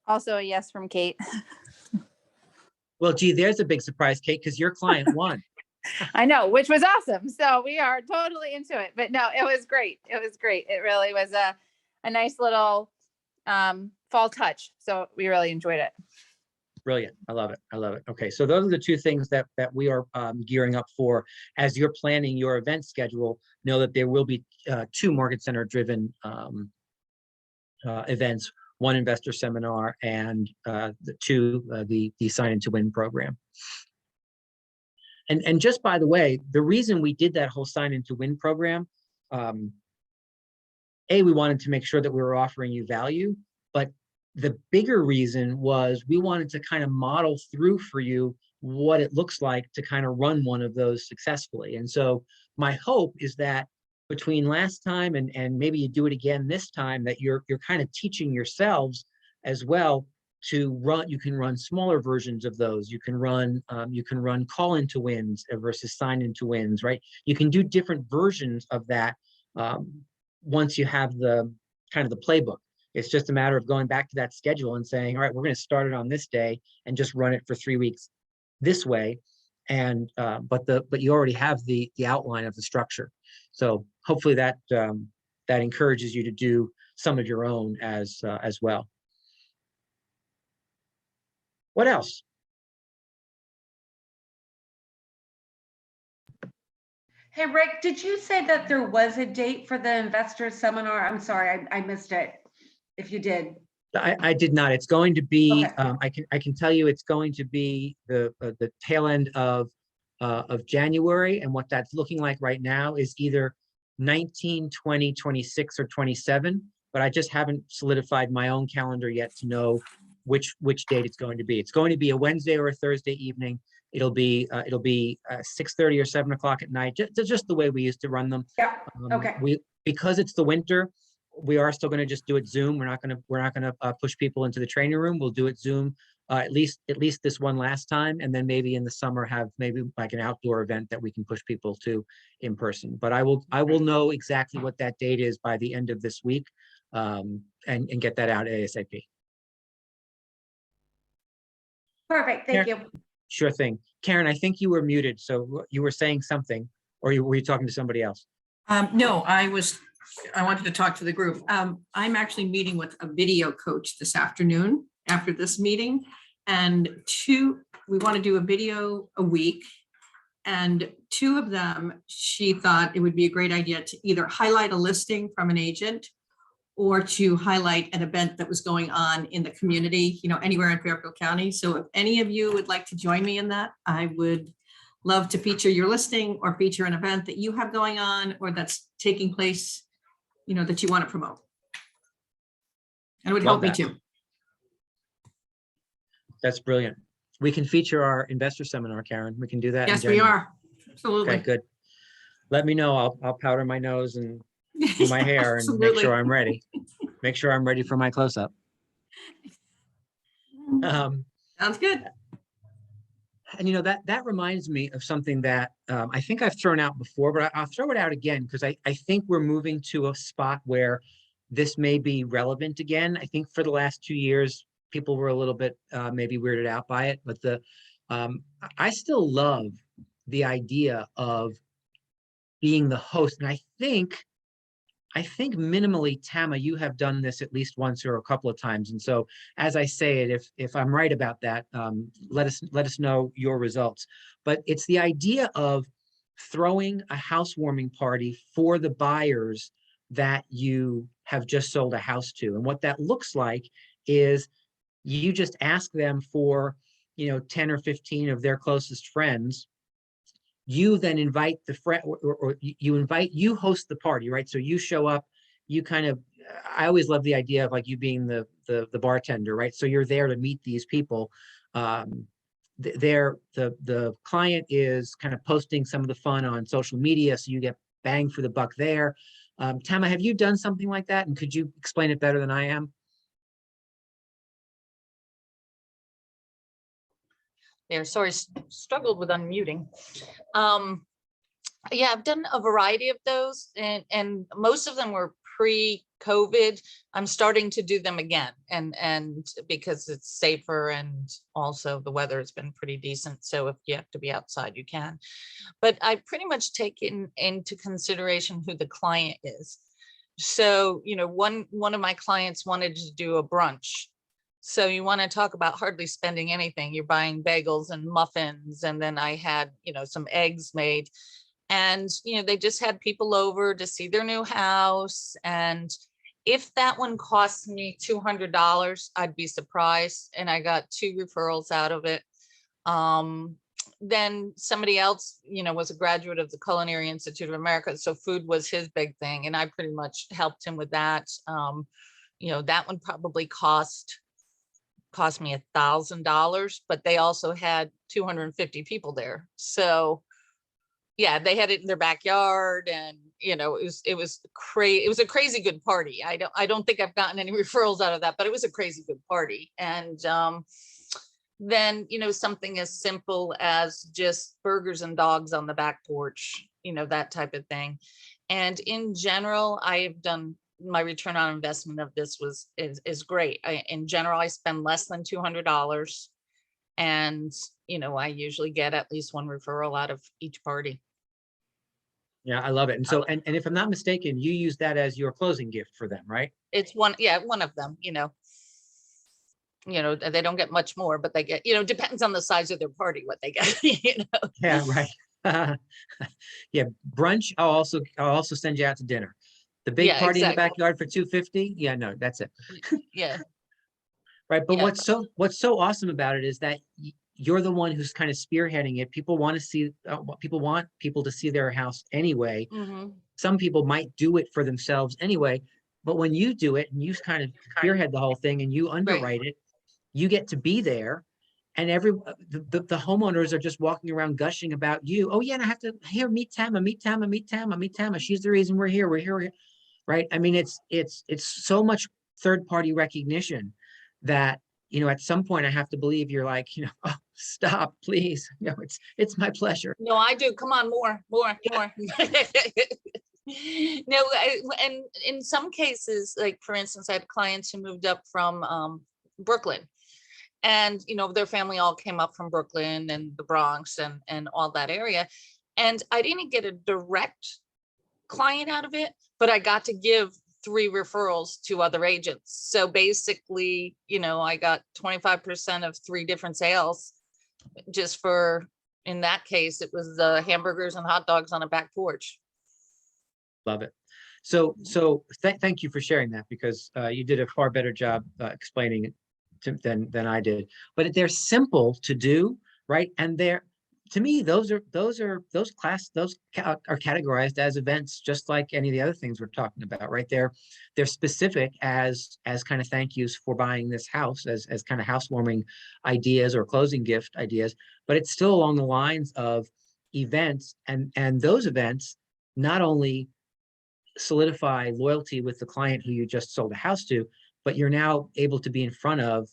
Also a yes from Kate. Well, gee, there's a big surprise, Kate, because your client won. I know, which was awesome. So we are totally into it. But no, it was great. It was great. It really was a nice little fall touch. So we really enjoyed it. Brilliant. I love it. I love it. Okay, so those are the two things that we are gearing up for. As you're planning your event schedule, know that there will be 2 Market Center driven events, 1 investor seminar and the Sign in to Win program. And just by the way, the reason we did that whole Sign in to Win program, we wanted to make sure that we were offering you value, but the bigger reason was we wanted to kind of model through for you what it looks like to kind of run one of those successfully. And so my hope is that between last time and maybe you do it again this time, that you're kind of teaching yourselves as well to run. You can run smaller versions of those. You can run call into wins versus sign into wins, right? You can do different versions of that once you have the kind of the playbook. It's just a matter of going back to that schedule and saying, all right, we're going to start it on this day and just run it for 3 weeks this way. And but you already have the outline of the structure. So hopefully that that encourages you to do some of your own as well. What else? Hey, Rick, did you say that there was a date for the investor seminar? I'm sorry, I missed it. If you did. I did not. It's going to be, Okay. I can tell you it's going to be the tail end of January. And what that's looking like right now is either 19, 20, 26, or 27. But I just haven't solidified my own calendar yet to know which date it's going to be. It's going to be a Wednesday or a Thursday evening. It'll be 6:30 or 7 o'clock at night, just the way we used to run them. Yeah. Okay. Because it's the winter, we are still going to just do it Zoom. We're not going to push people into the training room. We'll do it Zoom at least this one last time, and then maybe in the summer have maybe like an outdoor event that we can push people to in person. But I will know exactly what that date is by the end of this week, and get that out ASAP. Perfect. Thank you. Sure thing. Karen, I think you were muted, so you were saying something, or were you talking to somebody else? No, I wanted to talk to the group. I'm actually meeting with a video coach this afternoon after this meeting. And we want to do a video a week. And 2 of them, she thought it would be a great idea to either highlight a listing from an agent or to highlight an event that was going on in the community, anywhere in Fairfield County. So if any of you would like to join me in that, I would love to feature your listing or feature an event that you have going on or that's taking place, that you want to promote. And it would help me too. That's brilliant. We can feature our investor seminar, Karen. We can do that. Yes, we are. Absolutely. Okay, good. Let me know. I'll powder my nose and do my hair and make sure I'm ready. Make sure I'm ready for my close-up. Sounds good. And that reminds me of something that I think I've thrown out before, but I'll throw it out again because I think we're moving to a spot where this may be relevant again. I think for the last 2 years, people were a little bit maybe weirded out by it, but I still love the idea of being the host. And I think minimally, Tama, you have done this at least once or a couple of times. And so as I say it, if I'm right about that, let us know your results. But it's the idea of throwing a housewarming party for the buyers that you have just sold a house to. And what that looks like is you just ask them for, 10 or 15 of their closest friends. You then invite the friend, or you host the party, right? So you show up, I always love the idea of like you being the bartender, right? So you're there to meet these people. the client is kind of posting some of the fun on social media, so you get bang for the buck there. Tama, have you done something like that? And could you explain it better than I am? There, sorry, struggled with unmuting. Yeah, I've done a variety of those, and most of them were pre-COVID. I'm starting to do them again, and because it's safer, and also the weather has been pretty decent. So if you have to be outside, you can. But I pretty much take into consideration who the client is. So, you know, one of my clients wanted to do a brunch. So you want to talk about hardly spending anything. You're buying bagels and muffins, and then I had, you know, some eggs made. And, you know, they just had people over to see their new house. And if that one cost me $200, I'd be surprised. And I got 2 referrals out of it. Then somebody else, you know, was a graduate of the Culinary Institute of America. So food was his big thing. And I pretty much helped him with that. You know, that one probably cost me $1,000, but they also had 250 people there. So yeah, they had it in their backyard, and you know, it was a crazy good party. I don't think I've gotten any referrals out of that, but it was a crazy good party. And then, you know, something as simple as just burgers and dogs on the back porch, you know, that type of thing. And in general, I've done, my return on investment of this is great. In general, I spend less than $200. And, you know, I usually get at least 1 referral out of each party. Yeah, I love it. And so, and if I'm not mistaken, you use that as your closing gift for them, right? It's one of them, you know, they don't get much more, but they get, you know, depends on the size of their party, what they get, you know? Yeah, right. Yeah, brunch, I'll also send you out to dinner. The big Yeah, party in the exactly. backyard for 250. Yeah, no, that's it. Yeah. Right. But Yeah. what's so awesome about it is that you're the one who's kind of spearheading it. People want to see people want people to see their house anyway. Mm-hmm. Some people might do it for themselves anyway, but when you do it and you kind of spearhead the whole thing and you underwrite it, you get to be there, and the homeowners are just walking around gushing about you. Oh yeah, and I have to here meet Tama, meet Tama, meet Tama, meet Tama. She's the reason we're here. We're here, right? I mean, it's so much third-party recognition that, you know, at some point I have to believe you're like, you know, oh, stop, please. No, it's my pleasure. No, I do. Come on, more. No, and in some cases, like for instance, I had clients who moved up from Brooklyn, and you know, their family all came up from Brooklyn and the Bronx and all that area, and I didn't get a direct client out of it, but I got to give 3 referrals to other agents. So basically, you know, I got 25% of 3 different sales just for, in that case, it was the hamburgers and hot dogs on a back porch. Love it. So thank you for sharing that, because you did a far better job explaining it than I did. But they're simple to do, right? And they're, to me, those are categorized as events, just like any of the other things we're talking about, right? They're specific as kind of thank yous for buying this house, as kind of housewarming ideas or closing gift ideas, but it's still along the lines of events, and those events not only solidify loyalty with the client who you just sold a house to, but you're now able to be in front of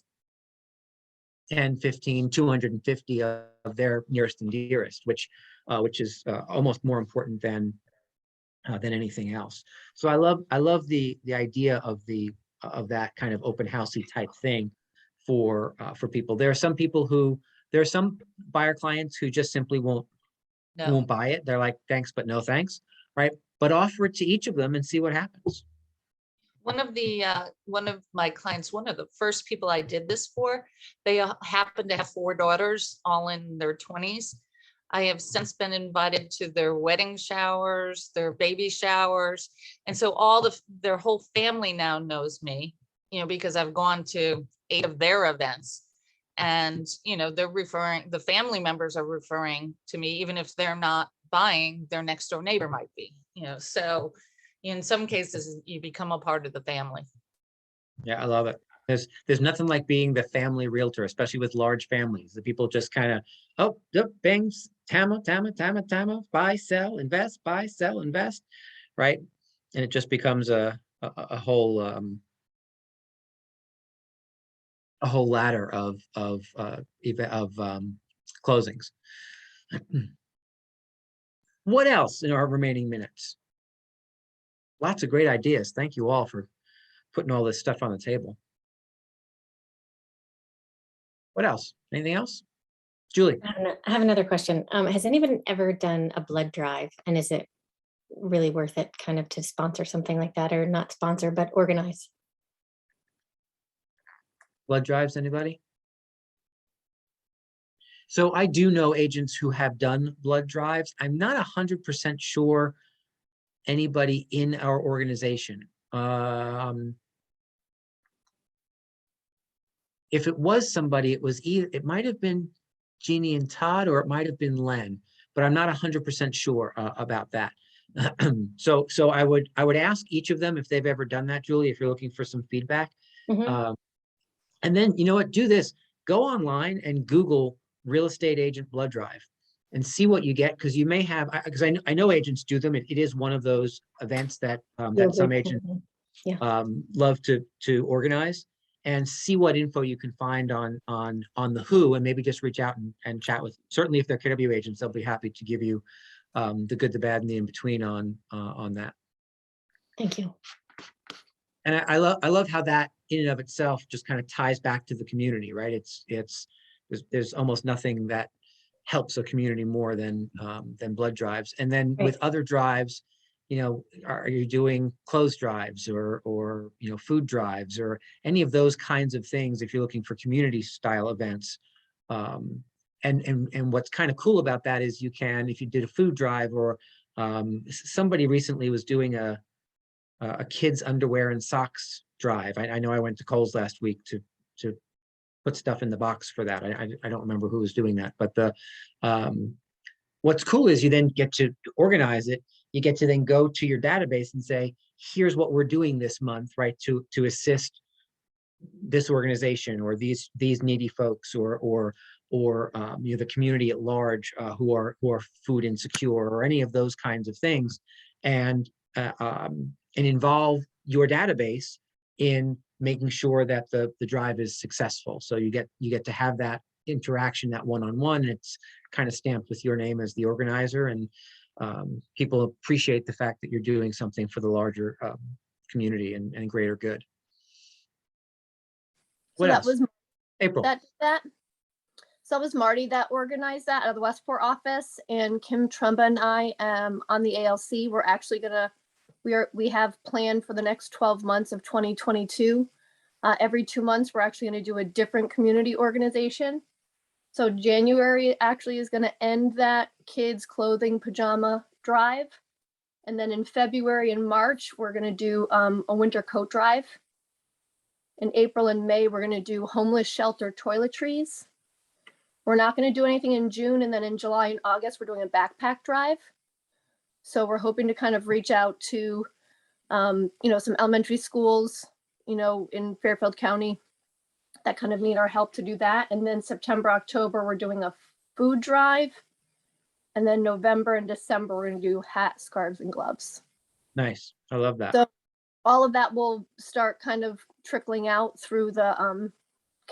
10, 15, 250 of their nearest and dearest, which is almost more important than anything else. So I love the idea of that kind of open housey type thing for people. There are some buyer clients who just simply won't buy it. They're like, thanks, but no thanks, right? But offer it to each of them and see what happens. One of my clients, one of the first people I did this for, they happen to have 4 daughters, all in their 20s. I have since been invited to their wedding showers, their baby showers. And so their whole family now knows me, you know, because I've gone to 8 of their events. And, you know, the family members are referring to me, even if they're not buying, their next door neighbor might be, you know, so in some cases you become a part of the family. Yeah, I love it. There's nothing like being the family realtor, especially with large families. The people just kind of, oh, yep, bangs, Tama, buy, sell, invest, buy, sell, invest, right? And it just becomes a whole ladder of closings. What else in our remaining minutes? Lots of great ideas. Thank you all for putting all this stuff on the table. What else? Anything else? Julie? I don't know. I have another question. Has anyone ever done a blood drive, and is it really worth it kind of to sponsor something like that, or not sponsor, but organize? Blood drives, anybody? So I do know agents who have done blood drives. I'm not 100% sure anybody in our organization. If it was somebody, it was either, it might have been Jeannie and Todd, or it might have been Len, but I'm not 100% sure about that. So I would ask each of them if they've ever done that, Julie, if you're looking for some feedback. Mhm. And then, you know what, do this, go online and Google real estate agent blood drive and see what you get, because you may have, because I know agents do them. It is one of those events that that some agents love to organize, and see what info you can find on the who, and maybe just reach out and chat with, certainly if they're KW agents, they'll be happy to give you the good, the bad, and the in-between on that. Thank you. And I love how that in and of itself just kind of ties back to the community, right? There's almost nothing that helps a community more than blood drives. And then with other drives, you know, are you doing clothes drives or you know, food drives or any of those kinds of things if you're looking for community style events? And what's kind of cool about that is you can, if you did a food drive, or somebody recently was doing a kids underwear and socks drive. I know I went to Kohl's last week to put stuff in the box for that. I don't remember who was doing that, but what's cool is you then get to organize it. You get to then go to your database and say, here's what we're doing this month, right? To assist this organization or these needy folks or you know, the community at large who are food insecure or any of those kinds of things, and involve your database in making sure that the drive is successful. So you get to have that interaction, that one-on-one. It's kind of stamped with your name as the organizer, and people appreciate the fact that you're doing something for the larger community and greater good. So What that else? was April. that. So it was Marty that organized that out of the Westport office, and Kim Trumba and I on the ALC. We're actually we have planned for the next 12 months of 2022. Every 2 months, we're actually going to do a different community organization. So January actually is going to end that kids clothing pajama drive. And then in February and March, we're going to do a winter coat drive. In April and May, we're going to do homeless shelter toiletries. We're not going to do anything in June. And then in July and August, we're doing a backpack drive. So we're hoping to kind of reach out to, you know, some elementary schools, you know, in Fairfield County that kind of need our help to do that. And then September, October, we're doing a food drive. And then November and December, we're going to do hats, scarves, and gloves. Nice. I love that. So all of that will start kind of trickling out through the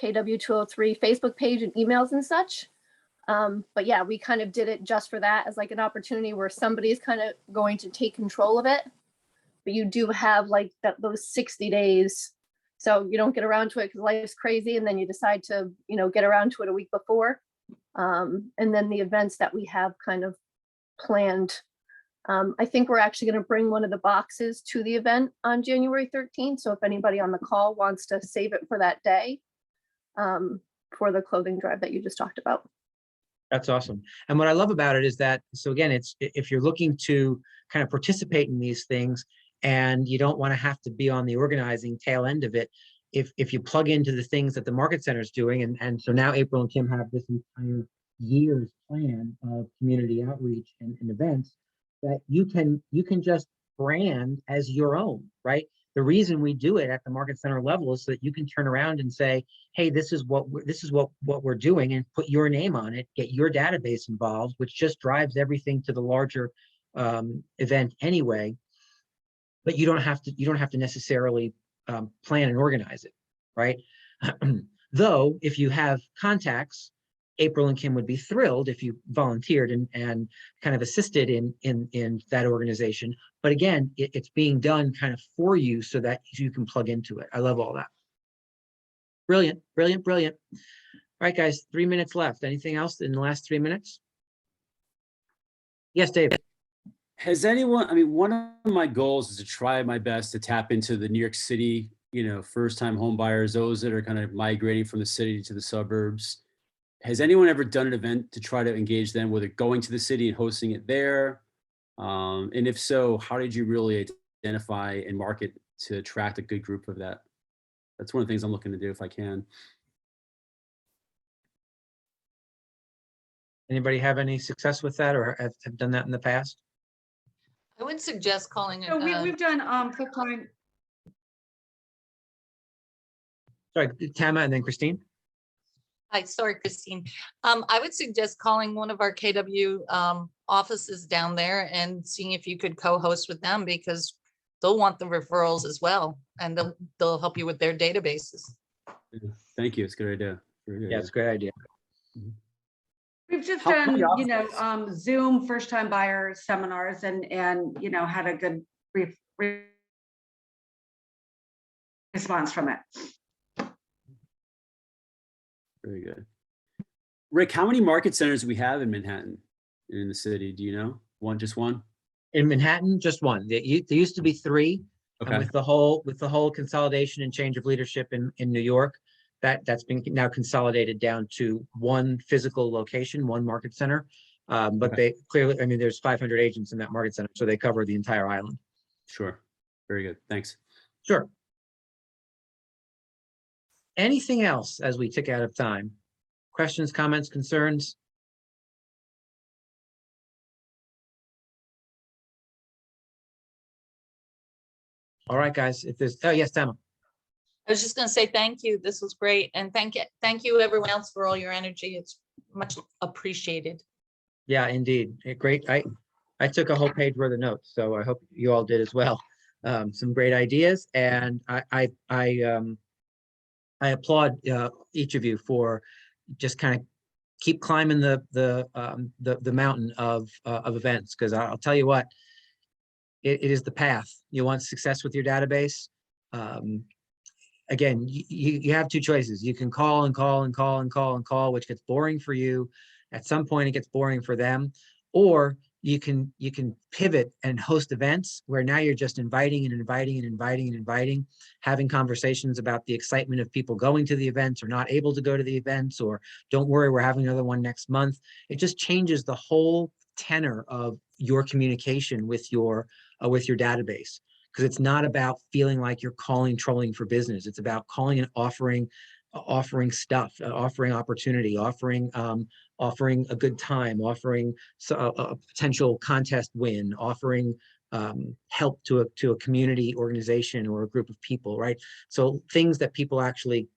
KW203 Facebook page and emails and such. But yeah, we kind of did it just for that, as like an opportunity where somebody's kind of going to take control of it. But you do have like those 60 days. So you don't get around to it because life's crazy, and then you decide to, you know, get around to it a week before. And then the events that we have kind of planned. I think we're actually going to bring one of the boxes to the event on January 13th. So if anybody on the call wants to save it for that day, for the clothing drive that you just talked about. That's awesome. And what I love about it is that, so again, it's, if you're looking to kind of participate in these things and you don't want to have to be on the organizing tail end of it, if you plug into the things that the Market Center is doing, and so now April and Kim have this entire year's plan of community outreach and events that you can just brand as your own, right? The reason we do it at the market center level is so that you can turn around and say, hey, this is what we're doing, and put your name on it, get your database involved, which just drives everything to the larger event anyway. But you don't have to necessarily plan and organize it, right? Though, if you have contacts, April and Kim would be thrilled if you volunteered and kind of assisted in that organization. But again, it's being done kind of for you so that you can plug into it. I love all that. Brilliant, brilliant, brilliant. All right, guys, 3 minutes left. Anything else in the last 3 minutes? Yes, Dave. Has anyone, I mean, one of my goals is to try my best to tap into the New York City, first-time home buyers, those that are kind of migrating from the city to the suburbs. Has anyone ever done an event to try to engage them, whether going to the city and hosting it there? And if so, how did you really identify and market to attract a good group of that? That's one of the things I'm looking to do if I can. Anybody have any success with that, or have done that in the past? I would suggest calling it. So we've done Brookline. Sorry, Tama and then Christine. Hi, sorry, Christine. I would suggest calling one of our KW offices down there and seeing if you could co-host with them, because they'll want the referrals as well, and they'll help you with their databases. Thank you. It's a good idea. Yeah, it's a great idea. We've just How done, many Zoom first-time buyer seminars and had a good response from it. Very good. Rick, how many market centers do we have in Manhattan, in the city? Do you know? Just one? In Manhattan, just one. There used to be 3. Okay. And with the whole consolidation and change of leadership in New York, that's been now consolidated down to 1 physical location, 1 market center. But they clearly, I mean, there's 500 agents in that market center, so they cover the entire island. Sure. Very good. Thanks. Sure. Anything else as we tick out of time? Questions, comments, concerns? All right, guys, if there's, oh yes, Tama. I was just going to say thank you. This was great, and thank you everyone else for all your energy. It's much appreciated. Yeah, indeed. Great. I took a whole page worth of notes, so I hope you all did as well. Some great ideas, and I applaud each of you for just kind of keep climbing the mountain of events, because I'll tell you what, it is the path. You want success with your database. Again, you have 2 choices. You can call and call and call and call and call, which gets boring for you. At some point, it gets boring for them. Or you can pivot and host events where now you're just inviting and inviting and inviting and inviting, having conversations about the excitement of people going to the events or not able to go to the events, or don't worry, we're having another one next month. It just changes the whole tenor of your communication with your database. Because it's not about feeling like you're trolling for business. It's about calling and offering stuff, offering opportunity, offering a good time, offering a potential contest win, offering help to a community organization or a group of people, right? So things that people actually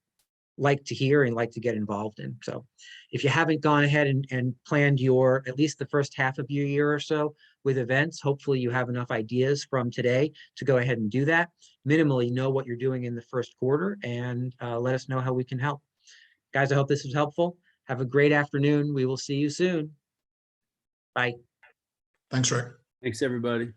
like to hear and like to get involved in. So if you haven't gone ahead and planned at least the first half of your year or so with events, hopefully you have enough ideas from today to go ahead and do that. Minimally know what you're doing in the first quarter, and let us know how we can help. Guys, I hope this was helpful. Have a great afternoon. We will see you soon. Bye. Thanks, Rick. Thanks, everybody.